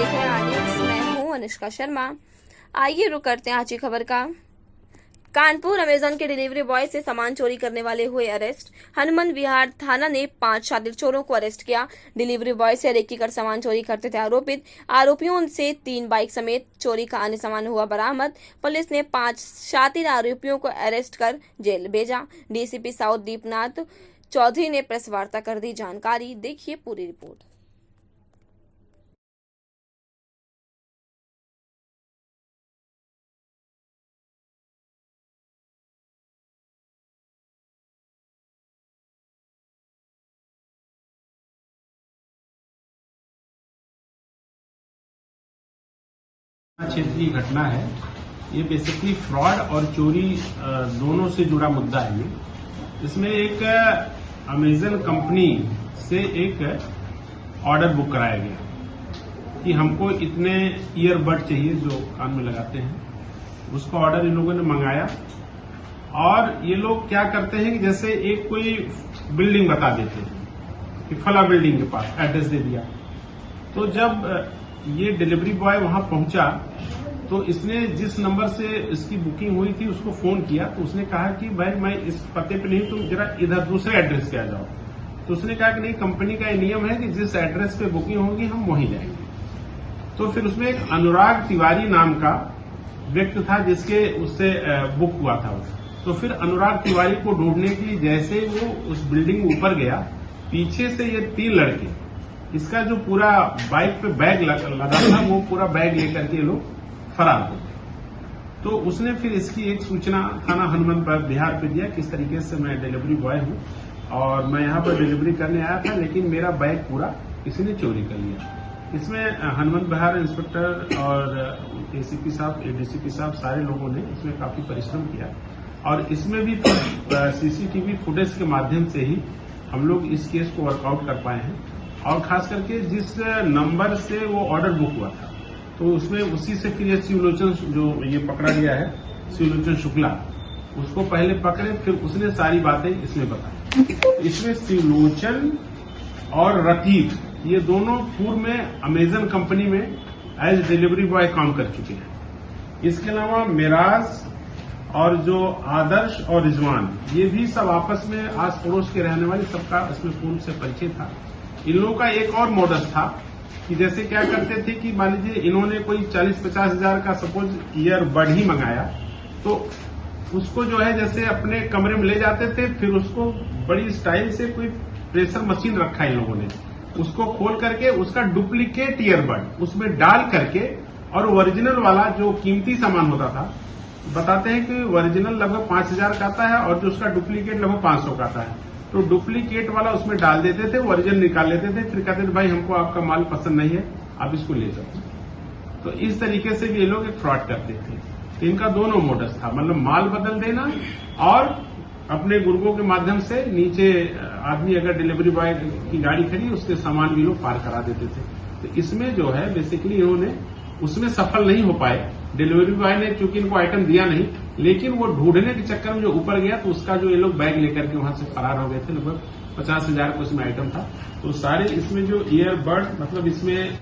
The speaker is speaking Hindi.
देख रहे हैं आनीस, मैं हूं अनुष्का शर्मा। आइए रुक करते हैं आज की खबर का। कानपुर अमेजन के डिलीवरी बॉय से सामान चोरी करने वाले हुए अरेस्ट। हनुमान विहार थाना ने 5 शातिर चोरों को अरेस्ट किया। डिलीवरी बॉय से रेकी कर सामान चोरी करते थे आरोपित। आरोपियों से 3 बाइक समेत चोरी का अन्य सामान हुआ बरामद। पुलिस ने 5 शातिर आरोपियों को अरेस्ट कर जेल भेजा। डीसीपी साउथ दीपनाथ चौधरी ने प्रेस वार्ता कर दी जानकारी। देखिए पूरी रिपोर्ट। क्षेत्रीय घटना है। ये बेसिकली फ्रॉड और चोरी दोनों से जुड़ा मुद्दा है। इसमें एक अमेजन कंपनी से एक ऑर्डर बुक कराया गया कि हमको इतने ईयरबड चाहिए जो कान में लगाते हैं। उसका ऑर्डर इन लोगों ने मंगाया और ये लोग क्या करते हैं कि जैसे एक कोई बिल्डिंग बता देते हैं कि फला बिल्डिंग के पास एड्रेस दे दिया। तो जब ये डिलीवरी बॉय वहां पहुंचा तो इसने जिस नंबर से इसकी बुकिंग हुई थी उसको फोन किया। तो उसने कहा कि भाई मैं इस पते पे नहीं, तुम जरा इधर दूसरे एड्रेस पे आ जाओ। तो उसने कहा कि नहीं, कंपनी का ये नियम है कि जिस एड्रेस पे बुकिंग होगी हम वहीं जाएंगे। तो फिर उसमें एक अनुराग तिवारी नाम का व्यक्ति था जिसके उससे बुक हुआ था। तो फिर अनुराग तिवारी को ढूंढने के लिए जैसे वो उस बिल्डिंग में ऊपर गया, पीछे से ये 3 लड़के, इसका जो पूरा बाइक पे बैग लगा था वो पूरा बैग लेकर के लोग फरार हो गए। तो उसने फिर इसकी एक सूचना थाना हनुमान विहार पे दिया कि इस तरीके से मैं डिलीवरी बॉय हूं और मैं यहां पर डिलीवरी करने आया था, लेकिन मेरा बैग पूरा किसी ने चोरी कर लिया। इसमें हनुमान विहार इंस्पेक्टर और एसीपी साहब, एडीसीपी साहब, सारे लोगों ने इसमें काफी परिश्रम किया और इसमें भी सीसीटीवी फुटेज के माध्यम से ही हम लोग इस केस को वर्कआउट कर पाए हैं। और खास करके जिस नंबर से वो ऑर्डर बुक हुआ था तो उसमें उसी से फिर ये शिवलोचन जो ये पकड़ा गया है, शिवलोचन शुक्ला, उसको पहले पकड़े, फिर उसने सारी बातें इसमें बताई। इसमें शिवलोचन और रकीब ये दोनों पूर्व में अमेजन कंपनी में एज डिलीवरी बॉय काम कर चुके हैं। इसके अलावा मिराज और जो आदर्श और रिजवान, ये भी सब आपस में आस पड़ोस के रहने वाले, सबका इसमें पूर्व से परिचय था। इन लोगों का एक और मॉडस था कि जैसे क्या करते थे कि मान लीजिए इन्होंने कोई 40-50 हजार का सपोज ईयरबड ही मंगाया, तो उसको जो है जैसे अपने कमरे में ले जाते थे, फिर उसको बड़ी स्टाइल से कोई प्रेशर मशीन रखा इन लोगों ने, उसको खोल करके उसका डुप्लीकेट ईयरबड उसमें डाल करके और ओरिजिनल वाला जो कीमती सामान होता था, बताते हैं कि ओरिजिनल लगभग 5000 का आता है और जो उसका डुप्लीकेट लगभग 500 का आता है। तो डुप्लीकेट वाला उसमें डाल देते थे, ओरिजिनल निकाल लेते थे, फिर कहते थे भाई हमको आपका माल पसंद नहीं है, आप इसको ले जाओ। तो इस तरीके से भी ये लोग एक फ्रॉड करते थे। तो इनका दोनों मोडस था, मतलब माल बदल देना और अपने गुर्गों के माध्यम से नीचे आदमी अगर डिलीवरी बॉय की गाड़ी खड़ी उसके सामान भी लोग पार करा देते थे। तो इसमें जो है बेसिकली इन्होंने उसमें सफल नहीं हो पाए। डिलीवरी बॉय ने चूंकि इनको आइटम दिया नहीं, लेकिन वो ढूंढने के चक्कर में जो ऊपर गया तो उसका जो ये लोग बैग लेकर के वहां से फरार हो गए थे। लगभग 50,000 का उसमें आइटम था। तो सारे इसमें जो ईयरबड, मतलब इसमें